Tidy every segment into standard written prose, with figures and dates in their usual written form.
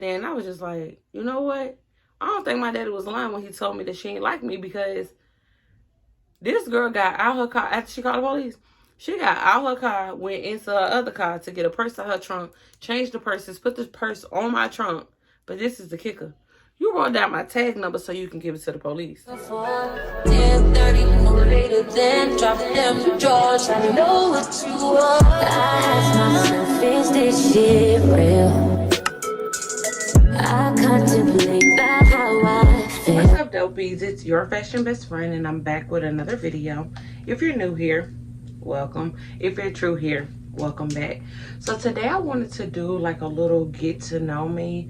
then I was just like, you know what? I don't think my daddy was lying when he told me that she ain't like me, because this girl got out her car after she called the police. She got out her car, went into her other car to get a purse out her trunk, changed the purses, put the purse on my trunk. But this is the kicker. You wrote down my tag number so you can give it to the police. 10:30, no later than dropping them drawers. I know what you want. I ask myself, is this shit real? I contemplate about how I feel. What's up, dopies? It's your fashion best friend, and I'm back with another video. If you're new here, welcome. If you're true here, welcome back. So today I wanted to do like a little get to know me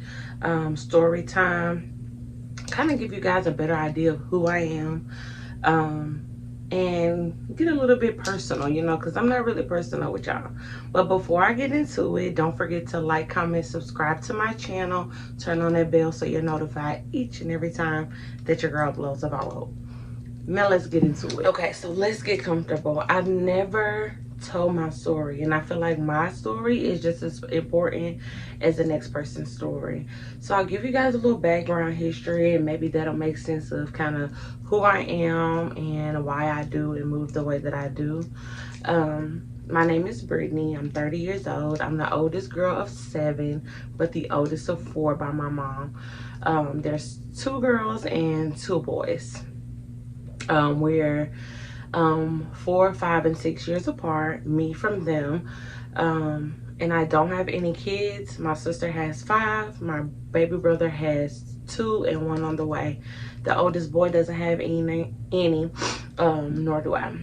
story time, kind of give you guys a better idea of who I am, and get a little bit personal, you know, because I'm not really personal with y'all. But before I get into it, don't forget to like, comment, subscribe to my channel, turn on that bell so you're notified each and every time that your girl uploads a video. Now let's get into it. Okay, so let's get comfortable. I've never told my story, and I feel like my story is just as important as the next person's story. So I'll give you guys a little background history, and maybe that'll make sense of kind of who I am and why I do and move the way that I do. My name is Brittany. I'm 30 years old. I'm the oldest girl of 7, but the oldest of 4 by my mom. There's 2 girls and 2 boys. We're 4, 5, and 6 years apart, me from them. And I don't have any kids. My sister has 5. My baby brother has 2 and 1 on the way. The oldest boy doesn't have any, nor do I.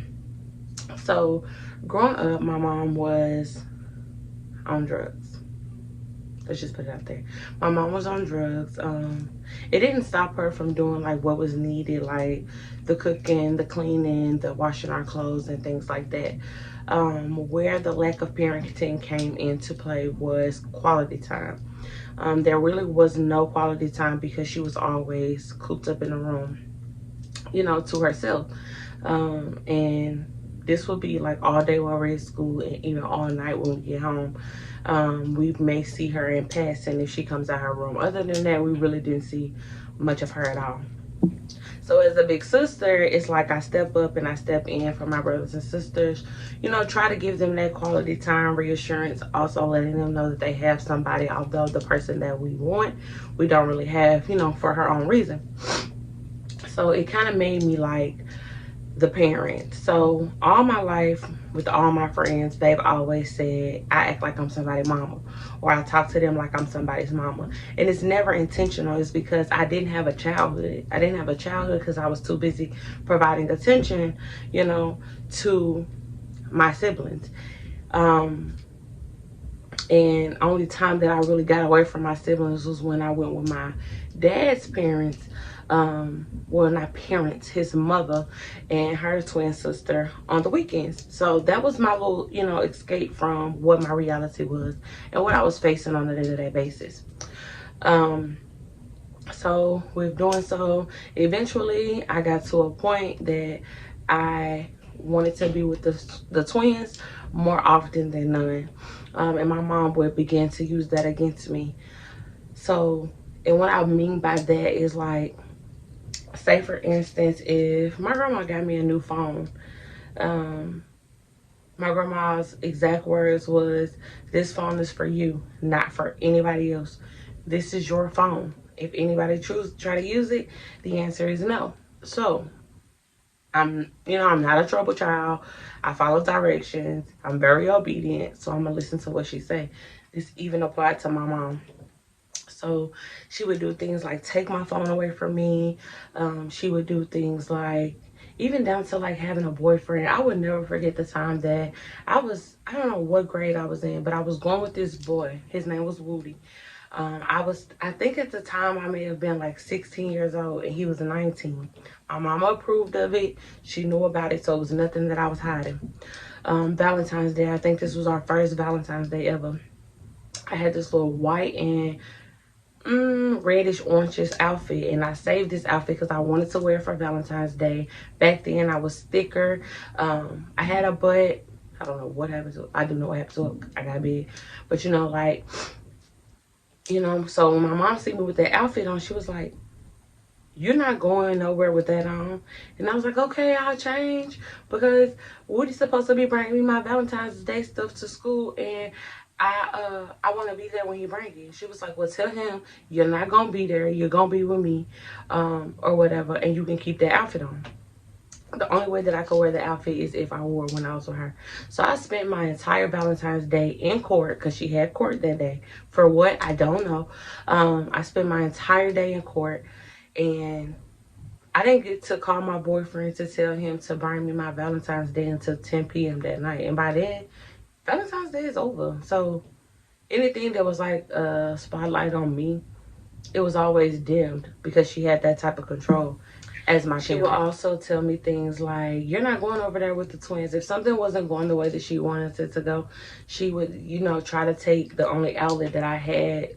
So growing up, my mom was on drugs. Let's just put it out there. My mom was on drugs. It didn't stop her from doing like what was needed, like the cooking, the cleaning, the washing our clothes and things like that. Where the lack of parenting came into play was quality time. There really was no quality time because she was always cooped up in a room, you know, to herself. And this would be like all day while we're at school, and even all night when we get home. We may see her in passing if she comes out her room. Other than that, we really didn't see much of her at all. So as a big sister, it's like I step up and I step in for my brothers and sisters, you know, try to give them that quality time, reassurance, also letting them know that they have somebody, although the person that we want, we don't really have, you know, for her own reason. So it kind of made me like the parent. So all my life with all my friends, they've always said I act like I'm somebody's mama, or I talk to them like I'm somebody's mama. And it's never intentional. It's because I didn't have a childhood. I didn't have a childhood because I was too busy providing attention, you know, to my siblings. And only time that I really got away from my siblings was when I went with my dad's parents. Well, not parents, his mother and her twin sister on the weekends. So that was my little, you know, escape from what my reality was and what I was facing on a day-to-day basis. So with doing so, eventually I got to a point that I wanted to be with the twins more often than none. And my mom would begin to use that against me. So, and what I mean by that is like, say for instance, if my grandma got me a new phone, my grandma's exact words was, this phone is for you, not for anybody else. This is your phone. If anybody try to use it, the answer is no. So I'm not a trouble child. I follow directions. I'm very obedient, so I'm gonna listen to what she say. This even applied to my mom. So she would do things like take my phone away from me. She would do things like, even down to like having a boyfriend. I would never forget the time that I don't know what grade I was in, but I was going with this boy. His name was Woody. I think at the time I may have been like 16 years old and he was 19. My mama approved of it. She knew about it, so it was nothing that I was hiding. Valentine's Day, I think this was our first Valentine's Day ever. I had this little white and reddish orangish outfit, and I saved this outfit because I wanted to wear it for Valentine's Day. Back then I was thicker. I had a butt. I don't know what happened to it. I do know what happened to it. I got big, but you know, like You know, so when my mom see me with that outfit on, she was like, "You're not going nowhere with that on." And I was like, "Okay, I'll change because Woody's supposed to be bringing me my Valentine's Day stuff to school, and I want to be there when he brings it." She was like, "Well, tell him you're not gonna be there. You're gonna be with me, or whatever, and you can keep that outfit on." The only way that I could wear the outfit is if I wore it when I was with her. So I spent my entire Valentine's Day in court because she had court that day. For what? I don't know. I spent my entire day in court, and I didn't get to call my boyfriend to tell him to bring me my Valentine's Day until 10 p.m. that night. And by then, Valentine's Day is over. So anything that was like a spotlight on me, it was always dimmed because she had that type of control as my parent. She would also tell me things like, "You're not going over there with the twins." If something wasn't going the way that she wanted it to go, she would, try to take the only outlet that I had,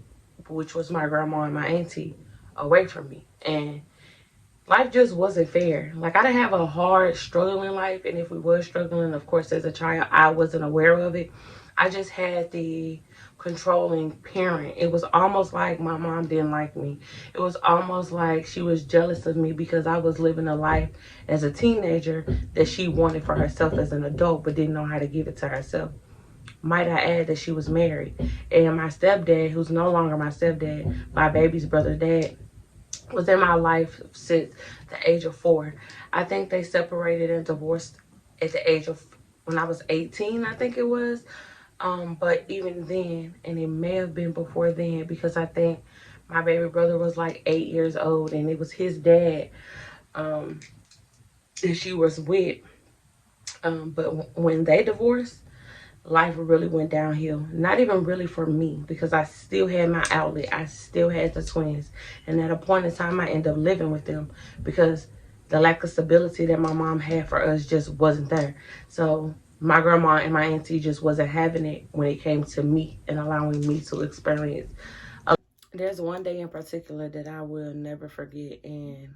which was my grandma and my auntie, away from me. And life just wasn't fair. Like, I didn't have a hard, struggling life. And if we were struggling, of course, as a child, I wasn't aware of it. I just had the controlling parent. It was almost like my mom didn't like me. It was almost like she was jealous of me because I was living a life as a teenager that she wanted for herself as an adult, but didn't know how to give it to herself. Might I add that she was married. And my stepdad, who's no longer my stepdad, my baby's brother's dad, was in my life since the age of 4. I think they separated and divorced at the age of, when I was 18, I think it was. But even then, and it may have been before then, because I think my baby brother was like 8 years old, and it was his dad that she was with. But when they divorced, life really went downhill. Not even really for me, because I still had my outlet. I still had the twins. And at a point in time, I ended up living with them because the lack of stability that my mom had for us just wasn't there. So my grandma and my auntie just wasn't having it when it came to me and allowing me to experience. There's one day in particular that I will never forget. And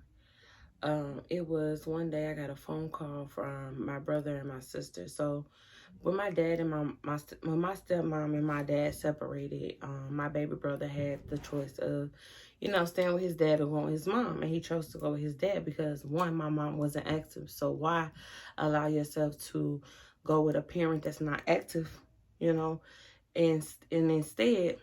it was one day I got a phone call from my brother and my sister. So when my dad and when my stepmom and my dad separated, my baby brother had the choice of, staying with his dad or going with his mom, and he chose to go with his dad because, one, my mom wasn't active. So why allow yourself to go with a parent that's not active, you know, and instead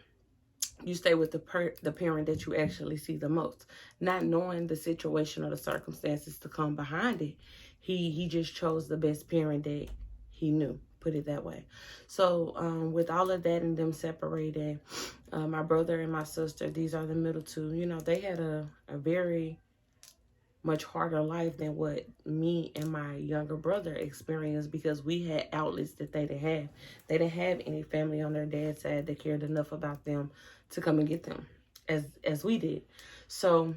you stay with the parent that you actually see the most, not knowing the situation or the circumstances to come behind it. He just chose the best parent that he knew, put it that way. So with all of that and them separated, my brother and my sister, these are the middle two, they had a very much harder life than what me and my younger brother experienced, because we had outlets that they didn't have. They didn't have any family on their dad's side that cared enough about them to come and get them as we did. So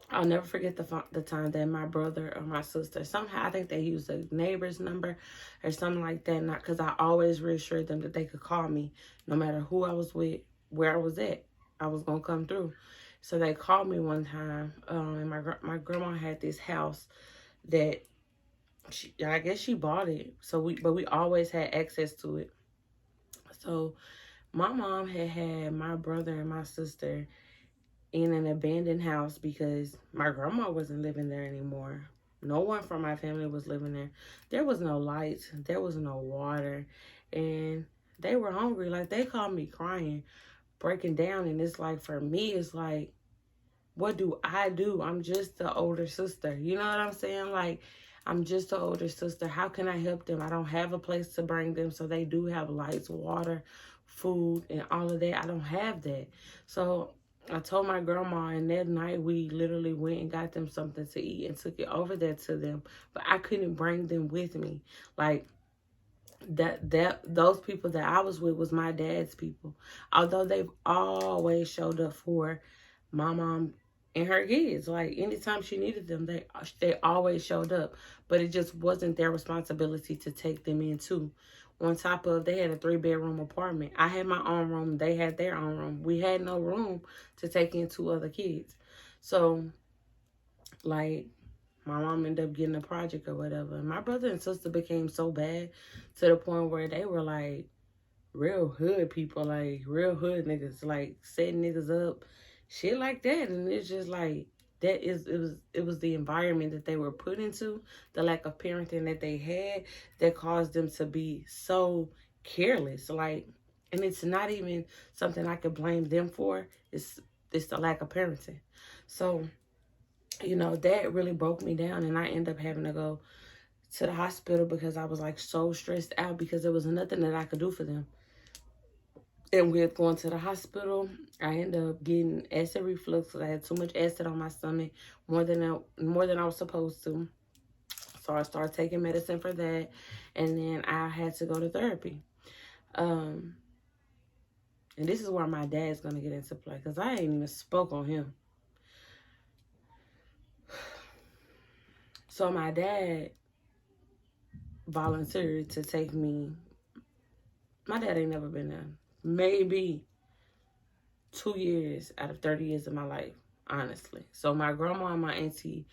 I'll never forget the time that my brother or my sister, somehow I think they used a neighbor's number or something like that, not because I always reassured them that they could call me no matter who I was with, where I was at. I was going to come through. So they called me one time, and my grandma had this house that I guess she bought it. But we always had access to it. So my mom had my brother and my sister in an abandoned house because my grandma wasn't living there anymore. No one from my family was living there. There was no lights. There was no water. And they were hungry. Like, they called me crying, breaking down. And it's like, for me, it's like, what do I do? I'm just the older sister. You know what I'm saying? Like, I'm just the older sister. How can I help them? I don't have a place to bring them. So they do have lights, water, food, and all of that. I don't have that. So I told my grandma, and that night we literally went and got them something to eat and took it over there to them. But I couldn't bring them with me. Like, those people that I was with was my dad's people. Although they've always showed up for my mom and her kids. Like, anytime she needed them, they always showed up. But it just wasn't their responsibility to take them in too. On top of, they had a 3-bedroom apartment. I had my own room. They had their own room. We had no room to take in 2 other kids. So, like, my mom ended up getting a project or whatever. And my brother and sister became so bad to the point where they were like real hood people, like real hood niggas, like setting niggas up, shit like that. And it's just like it was the environment that they were put into, the lack of parenting that they had that caused them to be so careless. Like, and it's not even something I could blame them for. It's the lack of parenting. So, that really broke me down, and I ended up having to go to the hospital because I was like so stressed out because there was nothing that I could do for them. And with going to the hospital, I ended up getting acid reflux because I had too much acid on my stomach, more than I was supposed to. So I started taking medicine for that, and then I had to go to therapy. And this is where my dad's gonna get into play because I ain't even spoke on him. So my dad volunteered to take me. My dad ain't never been there. Maybe 2 years out of 30 years of my life, honestly. So my grandma and my auntie,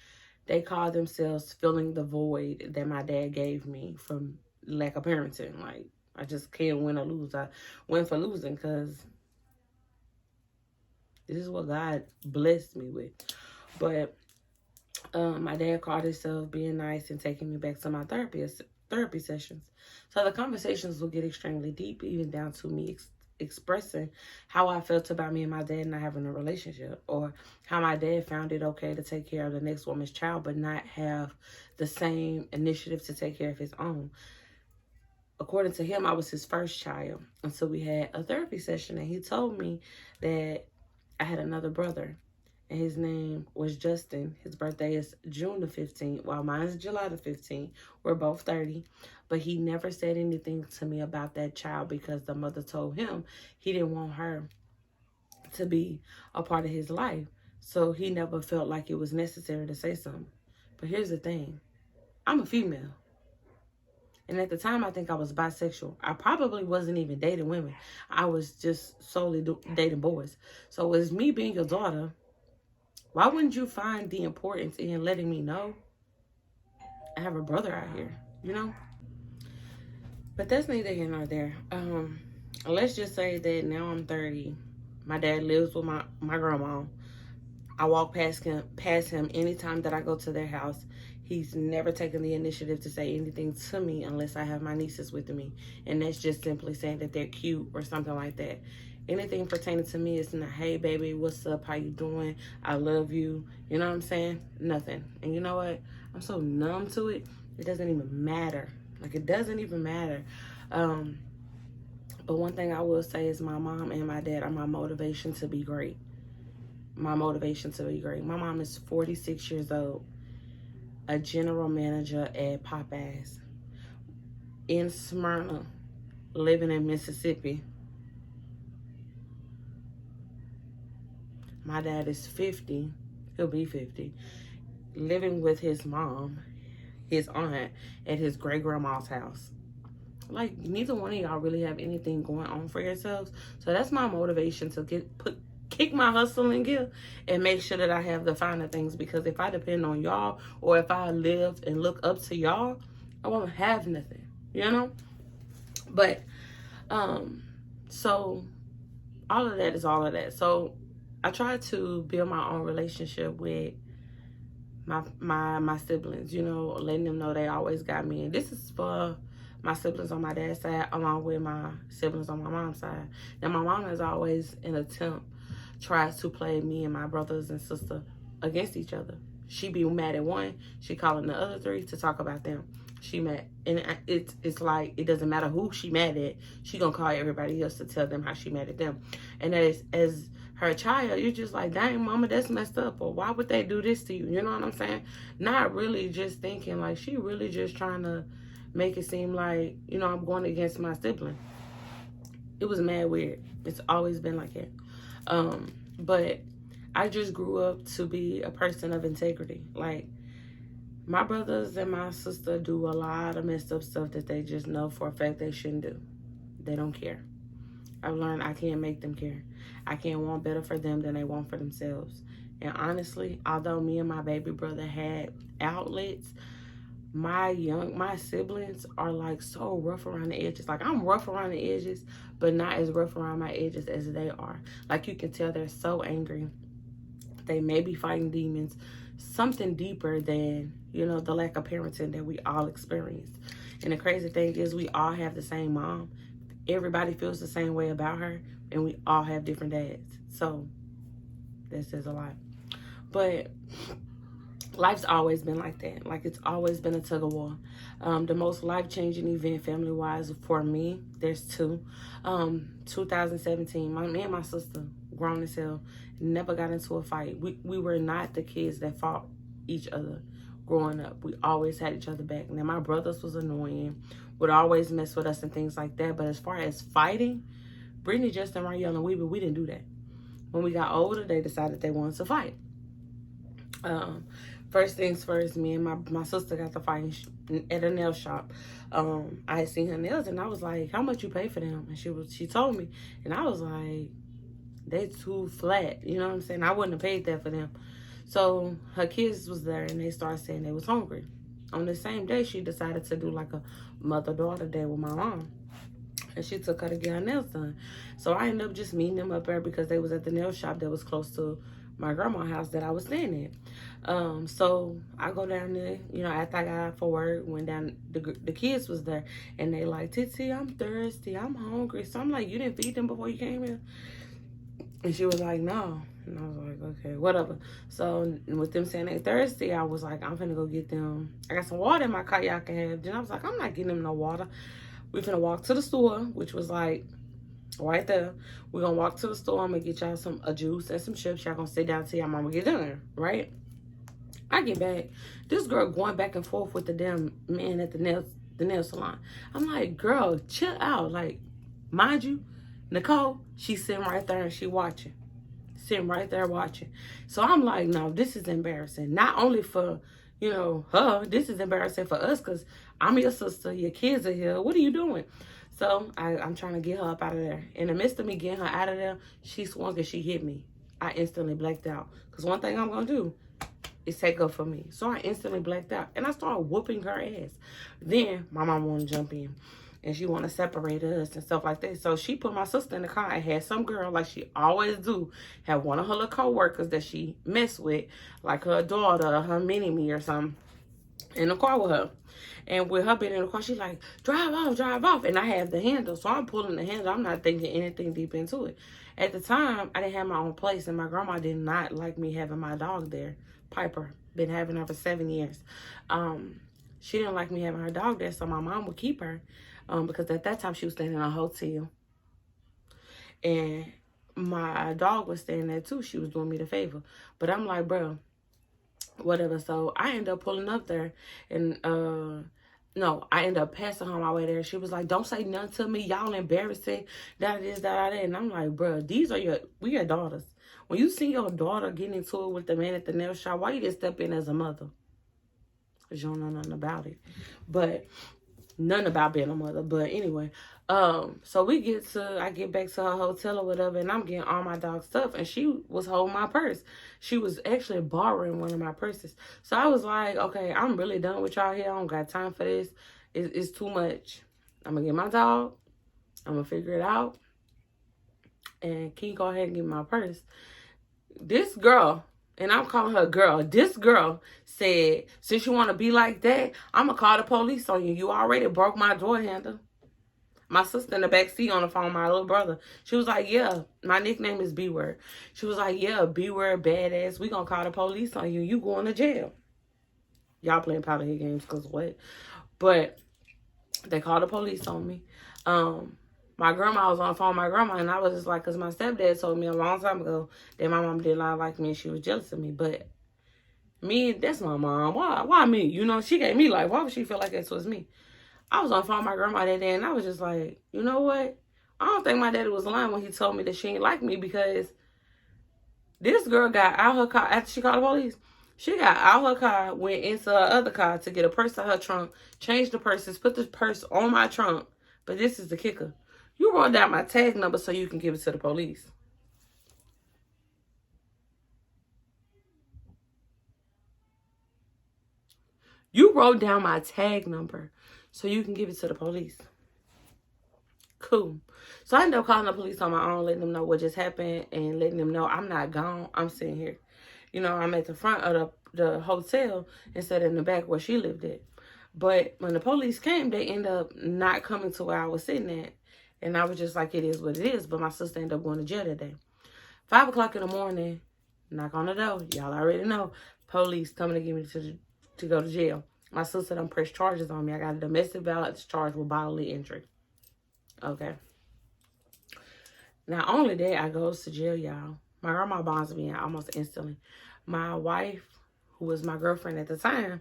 they call themselves filling the void that my dad gave me from lack of parenting. Like, I just can't win or lose. I win for losing because this is what God blessed me with. But my dad called himself being nice and taking me back to my therapy sessions. So the conversations will get extremely deep, even down to me expressing how I felt about me and my dad not having a relationship, or how my dad found it okay to take care of the next woman's child but not have the same initiative to take care of his own. According to him, I was his first child. And so we had a therapy session, and he told me that I had another brother, and his name was Justin. His birthday is June the 15th, while mine is July the 15th. We're both 30. But he never said anything to me about that child because the mother told him he didn't want her to be a part of his life. So he never felt like it was necessary to say something. But here's the thing. I'm a female. And at the time, I think I was bisexual. I probably wasn't even dating women. I was just solely dating boys. So as me being your daughter, why wouldn't you find the importance in letting me know I have a brother out here, But that's neither here nor there. Let's just say that now I'm 30. My dad lives with my grandma. I walk past him anytime that I go to their house. He's never taken the initiative to say anything to me unless I have my nieces with me. And that's just simply saying that they're cute or something like that. Anything pertaining to me is not, hey, baby, what's up? How you doing? I love you. You know what I'm saying? Nothing. And you know what? I'm so numb to it. It doesn't even matter. Like, it doesn't even matter. But one thing I will say is my mom and my dad are my motivation to be great. My motivation to be great. My mom is 46 years old, a general manager at Popeyes in Smyrna, living in Mississippi. My dad is 50. He'll be 50. Living with his mom, his aunt, at his great-grandma's house. Like, neither one of y'all really have anything going on for yourselves. So that's my motivation to kick my hustle in gear and make sure that I have the finer things. Because if I depend on y'all, or if I live and look up to y'all, I won't have nothing, But, so all of that is all of that. So I try to build my own relationship with my siblings, letting them know they always got me. And this is for my siblings on my dad's side, along with my siblings on my mom's side. Now, my mom has always, tries to play me and my brothers and sister against each other. She be mad at one, she calling the other three to talk about them. She mad, and it's like, it doesn't matter who she mad at, she gonna call everybody else to tell them how she mad at them. And as her child, you're just like, dang, mama, that's messed up, or why would they do this to you? You know what I'm saying? Not really just thinking, like, she really just trying to make it seem like, I'm going against my sibling. It was mad weird. It's always been like that. But I just grew up to be a person of integrity. Like, my brothers and my sister do a lot of messed up stuff that they just know for a fact they shouldn't do. They don't care. I've learned I can't make them care. I can't want better for them than they want for themselves. And honestly, although me and my baby brother had outlets, my siblings are like so rough around the edges. Like, I'm rough around the edges, but not as rough around my edges as they are. Like, you can tell they're so angry. They may be fighting demons, something deeper than, you know, the lack of parenting that we all experience. And the crazy thing is, we all have the same mom. Everybody feels the same way about her, and we all have different dads. So this is a lot. But life's always been like that. Like, it's always been a tug of war. The most life-changing event family-wise for me, there's two. 2017, me and my sister, grown as hell, never got into a fight. We were not the kids that fought each other growing up. We always had each other back. Now, my brothers was annoying, would always mess with us and things like that. But as far as fighting, Brittany, Justin, Rayel, and we didn't do that. When we got older, they decided they wanted to fight. First things first, me and my sister got to fighting at a nail shop. I had seen her nails, and I was like, how much you pay for them? And she told me, and I was like, they too flat. You know what I'm saying? I wouldn't have paid that for them. So her kids was there, and they started saying they was hungry. On the same day, she decided to do like a mother-daughter day with my mom. And she took her to get her nails done. So I ended up just meeting them up there because they was at the nail shop that was close to my grandma's house that I was staying at. So I go down there, you know, after I got out for work, went down, the kids was there, and they like, Titsy, I'm thirsty, I'm hungry. So I'm like, you didn't feed them before you came here? And she was like, no. And I was like, okay, whatever. So with them saying they thirsty, I was like, I'm finna go get them. I got some water in my car y'all can have. Then I was like, I'm not getting them no water. We finna walk to the store, which was like right there. We're gonna walk to the store. I'm gonna get y'all a juice and some chips. Y'all gonna sit down till y'all mama get done, right? I get back. This girl going back and forth with the damn man at the nail salon. I'm like, girl, chill out. Like, mind you, Nicole, she's sitting right there and she watching. Sitting right there watching. So I'm like, no, this is embarrassing. Not only for, you know, her, this is embarrassing for us because I'm your sister, your kids are here. What are you doing? So I'm trying to get her up out of there. In the midst of me getting her out of there, she swung and she hit me. I instantly blacked out. Because one thing I'm going to do is take up for me. So I instantly blacked out. And I started whooping her ass. Then my mom wanted to jump in. And she want to separate us and stuff like that. So she put my sister in the car and had some girl, like she always do, have one of her little co-workers that she mess with, like her daughter, her mini-me or something, in the car with her. And with her being in the car, she's like, drive off. And I have the handle. So I'm pulling the handle. I'm not thinking anything deep into it. At the time, I didn't have my own place. And my grandma did not like me having my dog there. Piper. Been having her for 7 years. She didn't like me having her dog there. So my mom would keep her. Because at that time, she was staying in a hotel. And my dog was staying there, too. She was doing me the favor. But I'm like, bro, whatever. So I ended up pulling up there. And, no, I ended up passing her on my way there. She was like, don't say nothing to me. Y'all embarrassing. That is, that. And I'm like, bro, we your daughters. When you see your daughter getting into it with the man at the nail shop, why you didn't step in as a mother? Because you don't know nothing about it. But nothing about being a mother. But anyway, so I get back to her hotel or whatever, and I'm getting all my dog stuff, and she was holding my purse. She was actually borrowing one of my purses. So I was like, okay, I'm really done with y'all here. I don't got time for this. It's too much. I'm gonna get my dog. I'm gonna figure it out. And can you go ahead and give me my purse? This girl, and I'm calling her girl, this girl said, since you want to be like that, I'm going to call the police on you. You already broke my door handle. My sister in the back seat on the phone, my little brother. She was like, yeah, my nickname is B-Word. She was like, yeah, B-Word, badass. We going to call the police on you. You going to jail. Y'all playing powder head games because what? But they called the police on me. My grandma was on the phone with my grandma, and I was just like, because my stepdad told me a long time ago that my mom did not like me and she was jealous of me. But me, that's my mom. Why me? You know, she gave me life. Why would she feel like that towards me? I was on the phone with my grandma that day, and I was just like, you know what? I don't think my daddy was lying when he told me that she ain't like me, because this girl got out her car after she called the police. She got out her car, went into her other car to get a purse out her trunk, changed the purses, put the purse on my trunk. But this is the kicker. You wrote down my tag number so you can give it to the police. You wrote down my tag number so you can give it to the police. Cool. So I ended up calling the police on my own, letting them know what just happened and letting them know I'm not gone. I'm sitting here. You know, I'm at the front of the hotel instead of in the back where she lived at. But when the police came, they ended up not coming to where I was sitting at. And I was just like, it is what it is. But my sister ended up going to jail that day. 5 o'clock in the morning, knock on the door. Y'all already know. Police coming to get me to go to jail. My sister done pressed charges on me. I got a domestic violence charge with bodily injury. Okay. Not only that, I goes to jail, y'all. My grandma bonds me out almost instantly. My wife, who was my girlfriend at the time,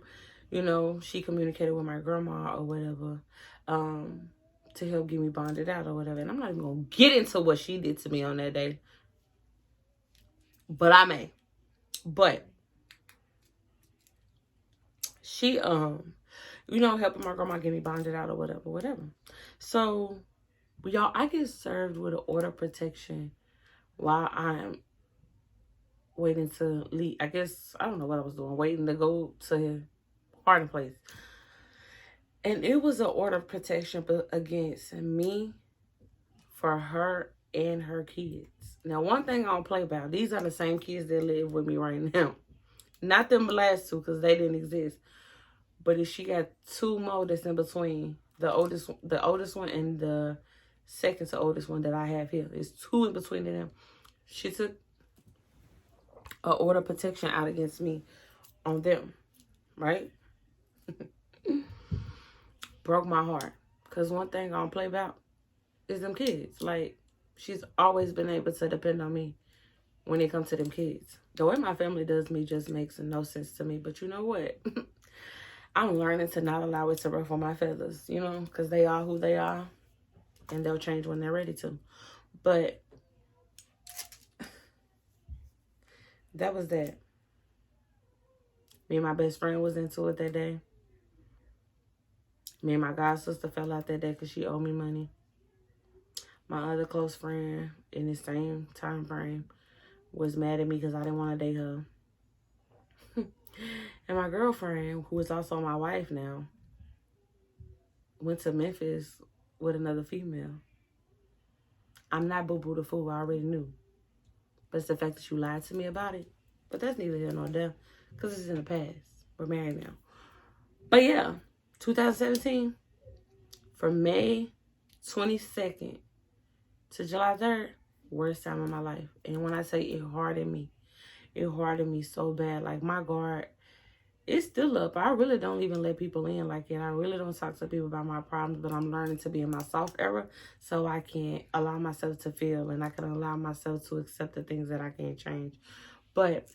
you know, she communicated with my grandma or whatever to help get me bonded out or whatever. And I'm not even going to get into what she did to me on that day. But I may. But she, you know, helping my grandma get me bonded out or whatever. So, y'all, I get served with an order of protection while I'm waiting to leave. I guess, I don't know what I was doing, waiting to go to hiding place. And it was an order of protection against me for her and her kids. Now, one thing I don't play about, these are the same kids that live with me right now. Not them last two, because they didn't exist. But if she got two more that's in between, the oldest one and the second to oldest one that I have here. There's two in between them. She took an order of protection out against me on them, right? Broke my heart. Because one thing I don't play about is them kids. Like, she's always been able to depend on me when it comes to them kids. The way my family does me just makes no sense to me. But you know what? I'm learning to not allow it to ruffle my feathers, you know, because they are who they are, and they'll change when they're ready to. But that was that. Me and my best friend was into it that day. Me and my god sister fell out that day because she owed me money. My other close friend in the same time frame was mad at me because I didn't want to date her. And my girlfriend, who is also my wife now, went to Memphis with another female. I'm not boo-boo the fool. I already knew. But it's the fact that you lied to me about it. But that's neither here nor there. Because it's in the past. We're married now. But yeah, 2017, from May 22nd to July 3rd, worst time of my life. And when I say it hardened me so bad. Like, my guard, it's still up. I really don't even let people in like that. I really don't talk to people about my problems, but I'm learning to be in my soft era so I can allow myself to feel and I can allow myself to accept the things that I can't change. But,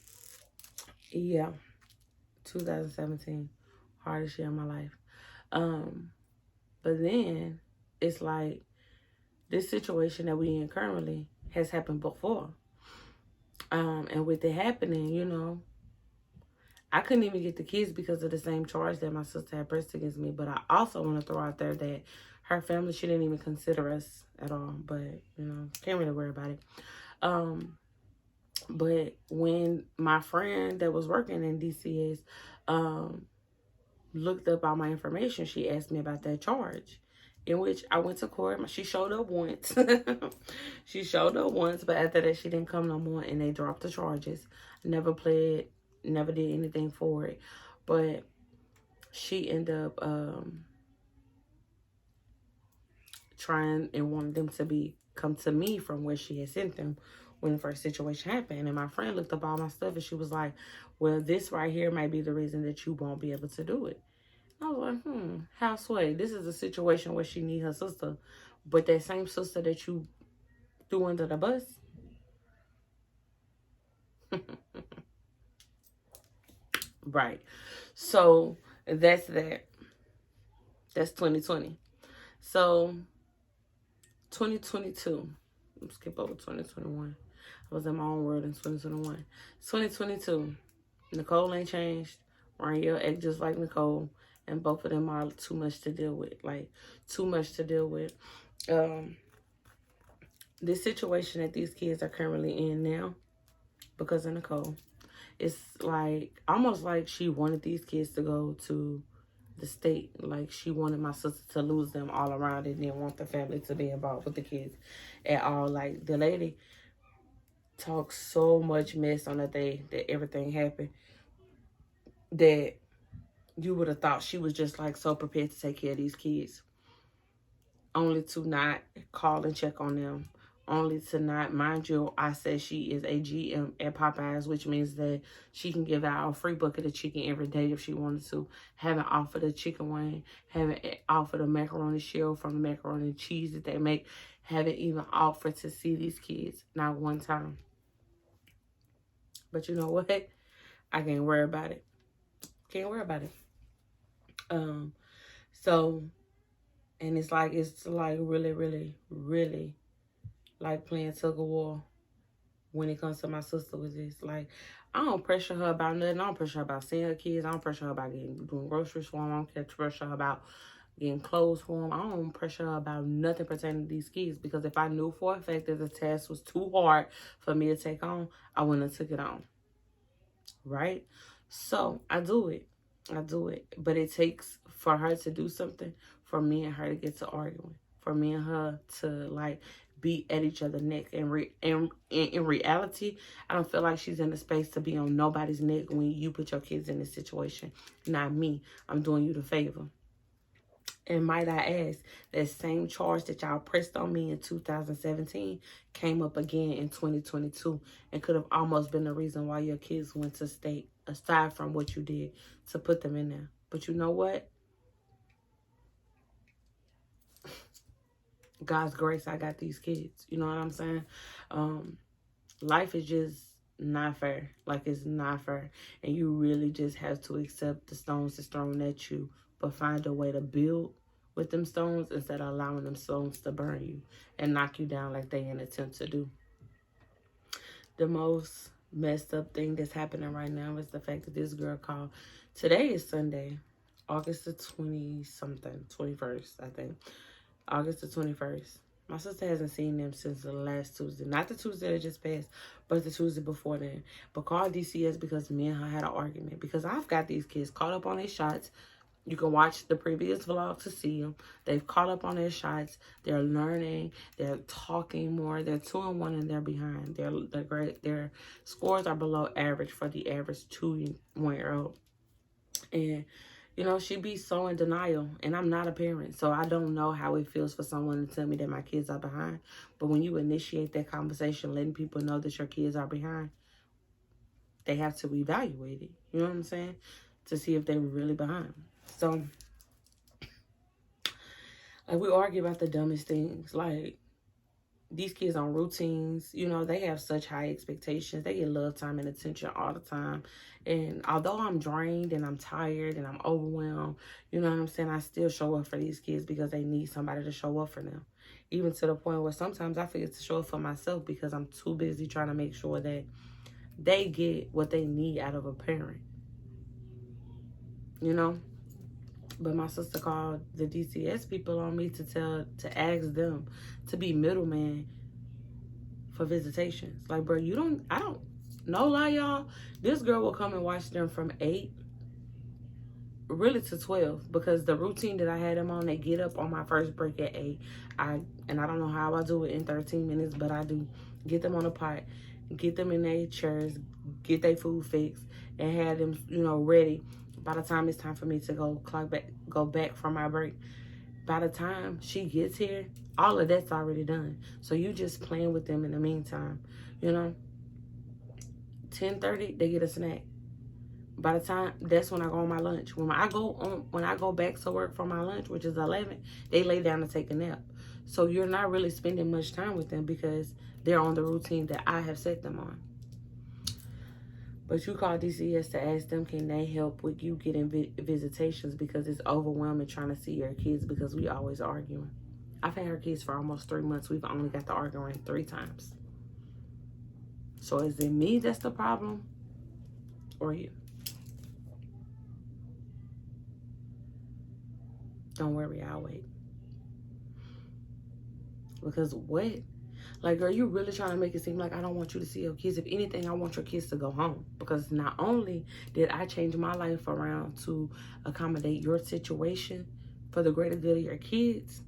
yeah, 2017, hardest year of my life. But then, it's like, this situation that we in currently has happened before. And with it happening, you know, I couldn't even get the kids because of the same charge that my sister had pressed against me. But I also want to throw out there that her family, she didn't even consider us at all. But, you know, can't really worry about it. But when my friend that was working in DCS looked up all my information, she asked me about that charge. In which I went to court. She showed up once. She showed up once, but after that, she didn't come no more, and they dropped the charges. Never pled, never did anything for it. But she ended up trying and wanted them to come to me from where she had sent them when the first situation happened. And my friend looked up all my stuff, and she was like, well, this right here might be the reason that you won't be able to do it. I was like, how sway? This is a situation where she need her sister. But that same sister that you threw under the bus. Right. So, that's that. That's 2020. So, 2022. Let's skip over 2021. I was in my own world in 2021. 2022. Nicole ain't changed. Raniel act just like Nicole. And both of them are too much to deal with. Like, too much to deal with. This situation that these kids are currently in now, because of Nicole, It's like almost like she wanted these kids to go to the state. Like she wanted my sister to lose them all around and didn't want the family to be involved with the kids at all. Like the lady talks so much mess on the day that everything happened that you would have thought she was just like so prepared to take care of these kids, only to not call and check on them, only to not, mind you, I said she is a GM at Popeyes, which means that she can give out a free bucket of chicken every day if she wanted to. Haven't offered a chicken wing, haven't offered a macaroni shell from the macaroni and cheese that they make, haven't even offered to see these kids, not one time. But you know what? I can't worry about it. Can't worry about it. So, and it's like really, really, really like playing tug of war when it comes to my sister with this. Like, I don't pressure her about nothing. I don't pressure her about seeing her kids. I don't pressure her about doing groceries for them. I don't pressure her about getting clothes for them. I don't pressure her about nothing pertaining to these kids, because if I knew for a fact that the task was too hard for me to take on, I wouldn't have took it on. Right? So I do it. But it takes for her to do something, for me and her to get to arguing, for me and her to like be at each other's neck. And in reality, I don't feel like she's in the space to be on nobody's neck when you put your kids in this situation. Not me. I'm doing you the favor. And might I ask, that same charge that y'all pressed on me in 2017 came up again in 2022 and could have almost been the reason why your kids went to state, aside from what you did to put them in there. But you know what? God's grace, I got these kids. You know what I'm saying? Life is just not fair. Like, it's not fair. And you really just have to accept the stones that's thrown at you, but find a way to build with them stones instead of allowing them stones to burn you and knock you down like they an attempt to do. The most messed up thing that's happening right now is the fact that this girl called. Today is Sunday, August the 20-something, 21st, I think. August the 21st. My sister hasn't seen them since the last Tuesday. Not the Tuesday that just passed, but the Tuesday before then. But called DCS because me and her had an argument. Because I've got these kids caught up on their shots. You can watch the previous vlog to see them. They've caught up on their shots. They're learning. They're talking more. They're 2-1 and they're behind. They're great. Their scores are below average for the average 2-1-year-old. And you know, she be so in denial, and I'm not a parent, so I don't know how it feels for someone to tell me that my kids are behind. But when you initiate that conversation, letting people know that your kids are behind, they have to evaluate it. You know what I'm saying? To see if they were really behind. So, like, we argue about the dumbest things. Like, these kids on routines, you know, they have such high expectations. They get love, time, and attention all the time. And although I'm drained and I'm tired and I'm overwhelmed, you know what I'm saying, I still show up for these kids because they need somebody to show up for them. Even to the point where sometimes I forget to show up for myself because I'm too busy trying to make sure that they get what they need out of a parent. You know? But my sister called the DCS people on me to ask them to be middleman for visitations. Like, bro, I don't, no lie, y'all. This girl will come and watch them from 8 really to 12, because the routine that I had them on, they get up on my first break at 8. And I don't know how I do it in 13 minutes, but I do. Get them on a pot, get them in their chairs, get their food fixed, and have them, you know, ready. By the time it's time for me to go back from my break, by the time she gets here, all of that's already done. So you just playing with them in the meantime, you know. 10:30, they get a snack. By the time, that's when I go on my lunch. When I go back to work for my lunch, which is 11, they lay down to take a nap. So you're not really spending much time with them because they're on the routine that I have set them on. But you call DCS to ask them, can they help with you getting visitations, because it's overwhelming trying to see your kids because we always arguing. I've had her kids for almost 3 months. We've only got to arguing 3 times. So is it me that's the problem or you? Don't worry, I'll wait. Because what? Like, girl, you really trying to make it seem like I don't want you to see your kids. If anything, I want your kids to go home. Because not only did I change my life around to accommodate your situation for the greater good of your kids,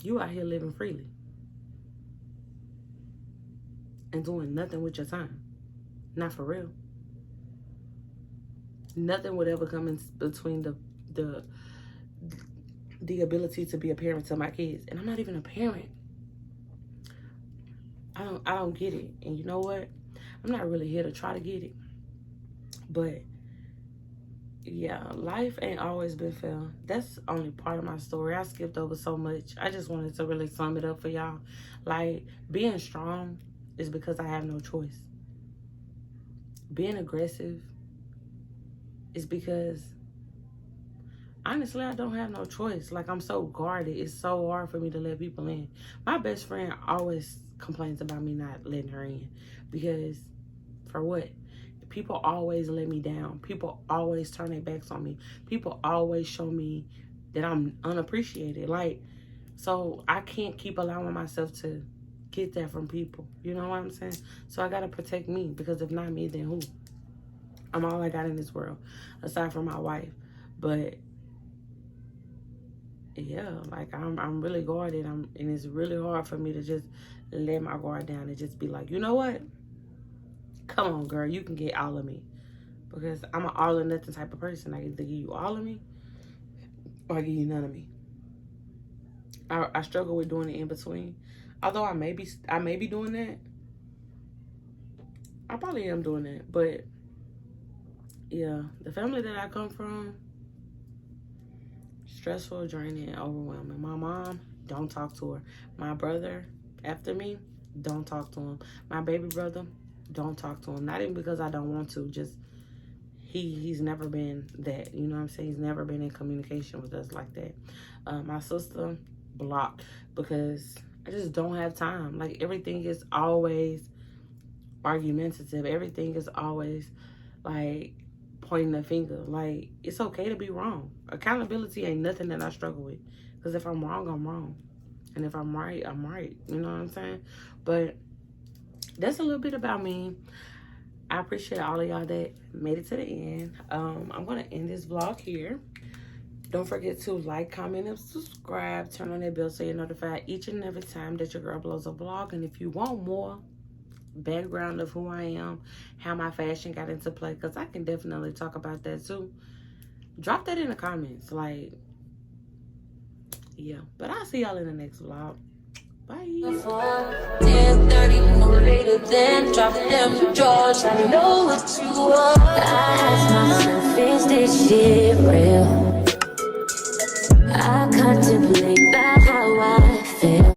you out here living freely and doing nothing with your time. Not for real. Nothing would ever come in between the ability to be a parent to my kids. And I'm not even a parent. I don't get it. And you know what? I'm not really here to try to get it. But yeah, life ain't always been fair. That's only part of my story. I skipped over so much. I just wanted to really sum it up for y'all. Like, being strong is because I have no choice. Being aggressive is because, honestly, I don't have no choice. Like, I'm so guarded. It's so hard for me to let people in. My best friend always complains about me not letting her in. Because, for what? People always let me down. People always turn their backs on me. People always show me that I'm unappreciated. Like, so I can't keep allowing myself to get that from people. You know what I'm saying? So I got to protect me. Because if not me, then who? I'm all I got in this world, aside from my wife. But yeah, like, I'm really guarded. And it's really hard for me to just let my guard down and just be like, you know what? Come on, girl, you can get all of me. Because I'm an all or nothing type of person. I either give you all of me or I give you none of me. I struggle with doing it in between. Although I may be doing that. I probably am doing that. But yeah, the family that I come from, stressful, draining, overwhelming. My mom, don't talk to her. My brother, after me, don't talk to him. My baby brother, don't talk to him. Not even because I don't want to, just he's never been that. You know what I'm saying? He's never been in communication with us like that. My sister, blocked, because I just don't have time. Like, everything is always argumentative. Everything is always like pointing the finger. Like, it's okay to be wrong. Accountability ain't nothing that I struggle with. Because if I'm wrong, I'm wrong. And if I'm right, I'm right. You know what I'm saying? But that's a little bit about me. I appreciate all of y'all that made it to the end. I'm going to end this vlog here. Don't forget to like, comment, and subscribe. Turn on that bell so you're notified each and every time that your girl uploads a vlog. And if you want more background of who I am, how my fashion got into play, because I can definitely talk about that too, drop that in the comments. Like, yeah. But I'll see y'all in the next vlog. Bye. 10:30, motivated, then drop them drawers. I know what you are. I ask myself, is this shit real?